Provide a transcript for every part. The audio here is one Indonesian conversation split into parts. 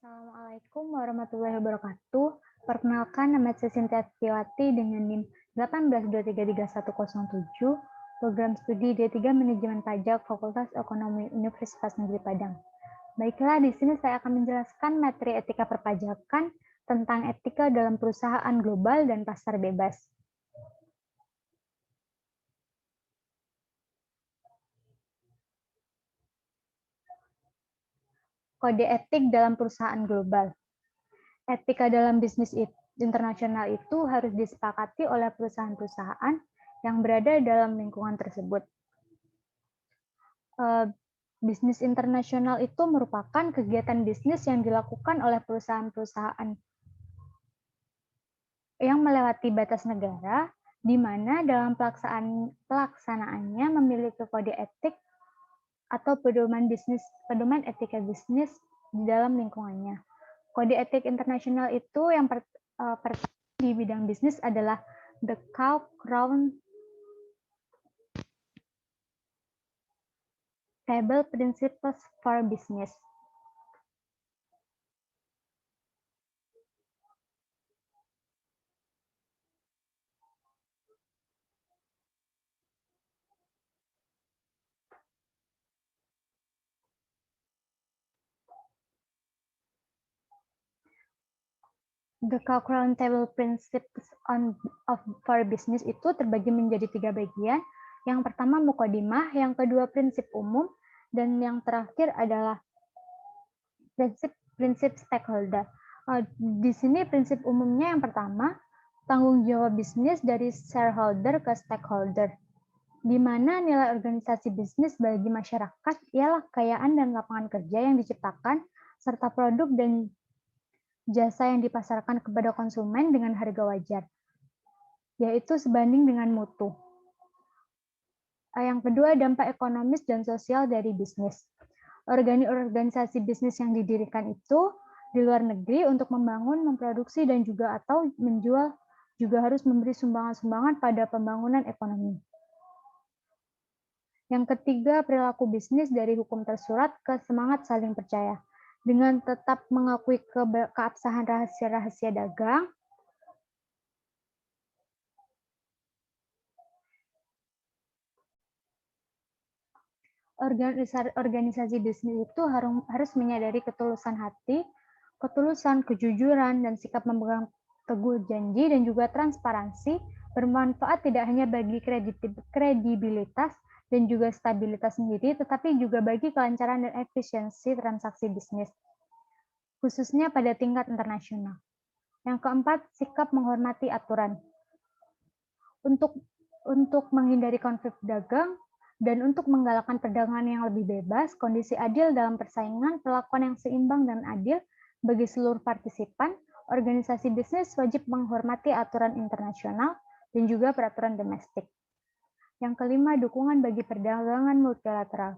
Assalamualaikum warahmatullahi wabarakatuh. Perkenalkan, nama saya Cynthia Setiawati dengan NIM 18233107, program studi D3 Manajemen Pajak Fakultas Ekonomi Universitas Negeri Padang. Baiklah, di sini saya akan menjelaskan materi etika perpajakan tentang etika dalam perusahaan global dan pasar bebas. Kode etik dalam perusahaan global. Etika dalam bisnis internasional itu harus disepakati oleh perusahaan-perusahaan yang berada dalam lingkungan tersebut. Bisnis internasional itu merupakan kegiatan bisnis yang dilakukan oleh perusahaan-perusahaan yang melewati batas negara, di mana dalam pelaksanaannya memiliki kode etik atau pedoman etika bisnis di dalam lingkungannya. Kode etik internasional itu yang pertama di bidang bisnis adalah The Crown Table Principles for Business. The Cochrane Table Principles for Business itu terbagi menjadi 3 bagian. Yang pertama mukadimah, yang kedua prinsip umum, dan yang terakhir adalah prinsip stakeholder. Di sini prinsip umumnya yang pertama, tanggung jawab bisnis dari shareholder ke stakeholder, di mana nilai organisasi bisnis bagi masyarakat ialah kekayaan dan lapangan kerja yang diciptakan, serta produk dan jasa yang dipasarkan kepada konsumen dengan harga wajar, yaitu sebanding dengan mutu. Yang kedua, dampak ekonomis dan sosial dari bisnis. Organisasi bisnis yang didirikan itu di luar negeri untuk membangun, memproduksi, dan juga atau menjual juga harus memberi sumbangan-sumbangan pada pembangunan ekonomi. Yang ketiga, perilaku bisnis dari hukum tersurat ke semangat saling percaya. Dengan tetap mengakui keabsahan rahasia-rahasia dagang, organisasi bisnis itu harus menyadari ketulusan hati, ketulusan, kejujuran, dan sikap memegang teguh janji, dan juga transparansi bermanfaat tidak hanya bagi kredibilitas dan juga stabilitas sendiri, tetapi juga bagi kelancaran dan efisiensi transaksi bisnis, khususnya pada tingkat internasional. Yang keempat, sikap menghormati aturan. Untuk menghindari konflik dagang dan untuk menggalakkan perdagangan yang lebih bebas, kondisi adil dalam persaingan, perlakuan yang seimbang dan adil bagi seluruh partisipan, organisasi bisnis wajib menghormati aturan internasional dan juga peraturan domestik. Yang kelima, dukungan bagi perdagangan multilateral,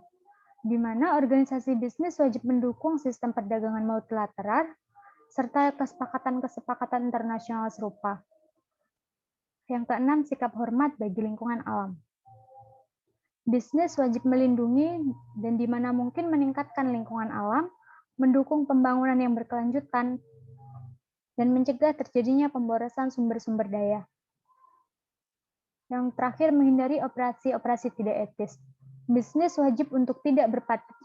di mana organisasi bisnis wajib mendukung sistem perdagangan multilateral serta kesepakatan-kesepakatan internasional serupa. Yang keenam, sikap hormat bagi lingkungan alam. Bisnis wajib melindungi dan di mana mungkin meningkatkan lingkungan alam, mendukung pembangunan yang berkelanjutan, dan mencegah terjadinya pemborosan sumber-sumber daya. Yang terakhir, menghindari operasi-operasi tidak etis. Bisnis wajib untuk tidak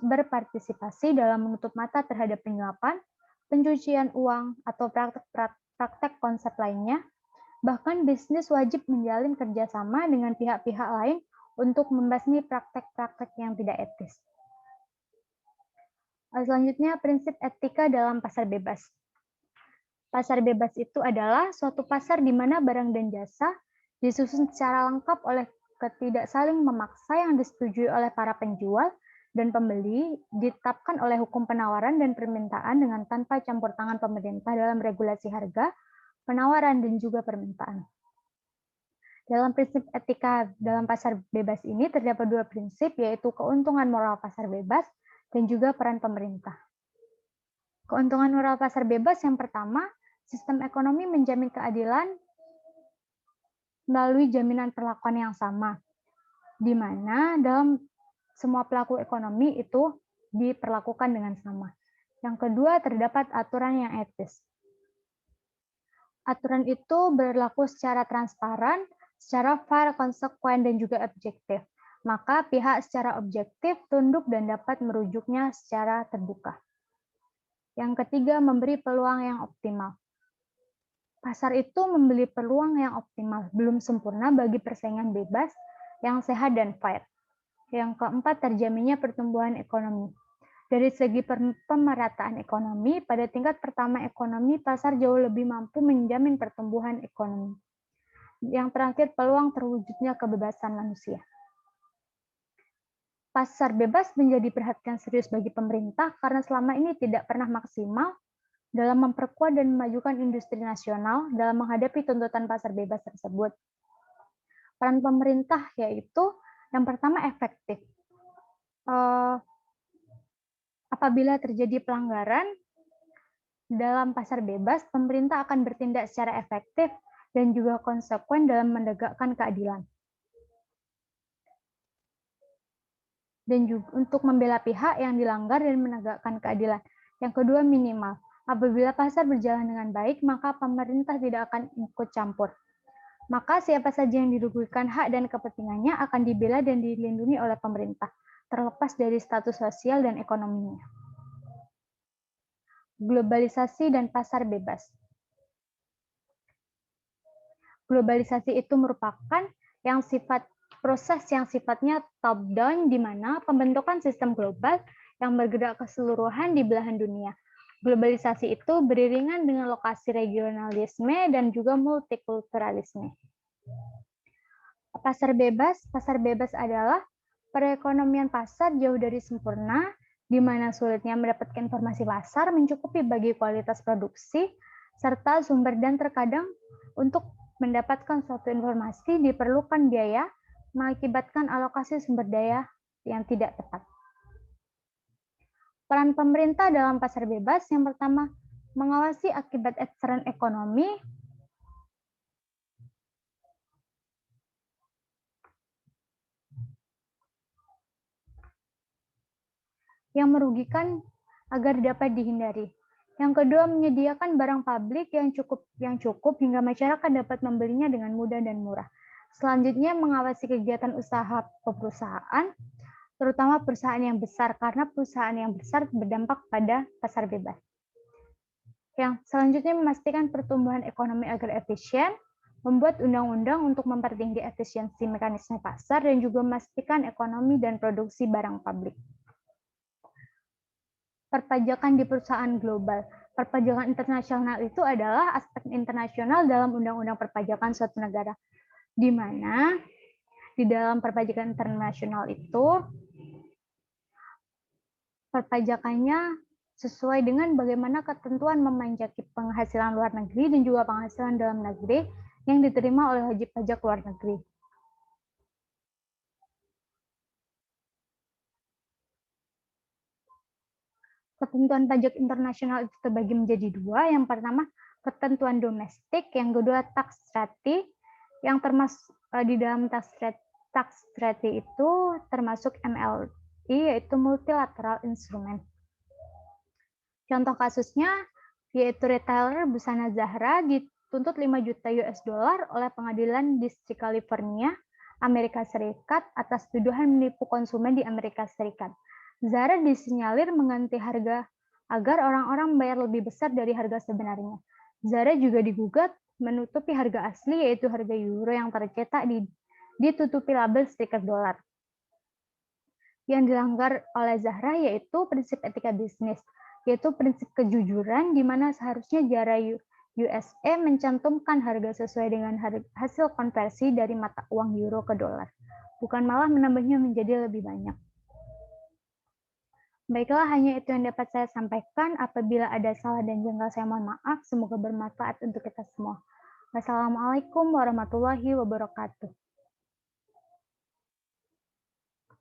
berpartisipasi dalam menutup mata terhadap penyuapan, pencucian uang, atau praktek konsep lainnya. Bahkan bisnis wajib menjalin kerjasama dengan pihak-pihak lain untuk membasmi praktek-praktek yang tidak etis. Selanjutnya, prinsip etika dalam pasar bebas. Pasar bebas itu adalah suatu pasar di mana barang dan jasa disusun secara lengkap oleh ketidak saling memaksa yang disetujui oleh para penjual dan pembeli, ditetapkan oleh hukum penawaran dan permintaan dengan tanpa campur tangan pemerintah dalam regulasi harga, penawaran, dan juga permintaan. Dalam prinsip etika dalam pasar bebas ini terdapat 2 prinsip, yaitu keuntungan moral pasar bebas dan juga peran pemerintah. Keuntungan moral pasar bebas yang pertama, sistem ekonomi menjamin keadilan melalui jaminan perlakuan yang sama, di mana dalam semua pelaku ekonomi itu diperlakukan dengan sama. Yang kedua, terdapat aturan yang etis. Aturan itu berlaku secara transparan, secara fair, konsekuen, dan juga objektif. Maka pihak secara objektif tunduk dan dapat merujuknya secara terbuka. Yang ketiga, memberi peluang yang optimal. Pasar itu memberi peluang yang optimal, belum sempurna bagi persaingan bebas, yang sehat dan fair. Yang keempat, terjaminnya pertumbuhan ekonomi. Dari segi pemerataan ekonomi, pada tingkat pertama ekonomi, pasar jauh lebih mampu menjamin pertumbuhan ekonomi. Yang terakhir, peluang terwujudnya kebebasan manusia. Pasar bebas menjadi perhatian serius bagi pemerintah karena selama ini tidak pernah maksimal dalam memperkuat dan memajukan industri nasional dalam menghadapi tuntutan pasar bebas tersebut. Peran pemerintah yaitu yang pertama efektif. Apabila terjadi pelanggaran dalam pasar bebas, pemerintah akan bertindak secara efektif dan juga konsekuen dalam menegakkan keadilan. Dan juga untuk membela pihak yang dilanggar dan menegakkan keadilan. Yang kedua, minimal. Apabila pasar berjalan dengan baik, maka pemerintah tidak akan ikut campur. Maka siapa saja yang dirugikan hak dan kepentingannya akan dibela dan dilindungi oleh pemerintah, terlepas dari status sosial dan ekonominya. Globalisasi dan pasar bebas. Globalisasi itu merupakan proses yang sifatnya top-down, di mana pembentukan sistem global yang bergerak keseluruhan di belahan dunia. Globalisasi itu beriringan dengan lokasi regionalisme dan juga multikulturalisme. Pasar bebas adalah perekonomian pasar jauh dari sempurna, di mana sulitnya mendapatkan informasi pasar mencukupi bagi kualitas produksi, serta sumber dan terkadang untuk mendapatkan suatu informasi diperlukan biaya, mengakibatkan alokasi sumber daya yang tidak tepat. Peran pemerintah dalam pasar bebas yang pertama, mengawasi akibat eksternal ekonomi, yang merugikan agar dapat dihindari. Yang kedua, menyediakan barang publik yang cukup hingga masyarakat dapat membelinya dengan mudah dan murah. Selanjutnya, mengawasi kegiatan usaha perusahaan, terutama perusahaan yang besar, karena perusahaan yang besar berdampak pada pasar bebas. Yang selanjutnya, memastikan pertumbuhan ekonomi agar efisien, membuat undang-undang untuk mempertinggi efisiensi mekanisme pasar, dan juga memastikan ekonomi dan produksi barang publik. Perpajakan di perusahaan global. Perpajakan internasional itu adalah aspek internasional dalam undang-undang perpajakan suatu negara, di mana di dalam perpajakan internasional itu perpajakannya sesuai dengan bagaimana ketentuan memanjaki penghasilan luar negeri dan juga penghasilan dalam negeri yang diterima oleh wajib pajak luar negeri. Ketentuan pajak internasional itu terbagi menjadi dua. Yang pertama, ketentuan domestik. Yang kedua, tax treaty. Yang termasuk di dalam tax treaty itu termasuk MLI, yaitu multilateral instrument. Contoh kasusnya yaitu retailer busana Zahra dituntut 5 juta US dollar oleh pengadilan distrik California, Amerika Serikat atas tuduhan menipu konsumen di Amerika Serikat. Zara disinyalir mengganti harga agar orang-orang membayar lebih besar dari harga sebenarnya. Zara juga digugat menutupi harga asli, yaitu harga euro yang tercetak ditutupi label stiker dolar. Yang dilanggar oleh Zahra yaitu prinsip etika bisnis, yaitu prinsip kejujuran, di mana seharusnya Zara USA mencantumkan harga sesuai dengan hasil konversi dari mata uang euro ke dolar, bukan malah menambahnya menjadi lebih banyak. Baiklah, hanya itu yang dapat saya sampaikan. Apabila ada salah dan janggal, saya mohon maaf. Semoga bermanfaat untuk kita semua. Wassalamualaikum warahmatullahi wabarakatuh.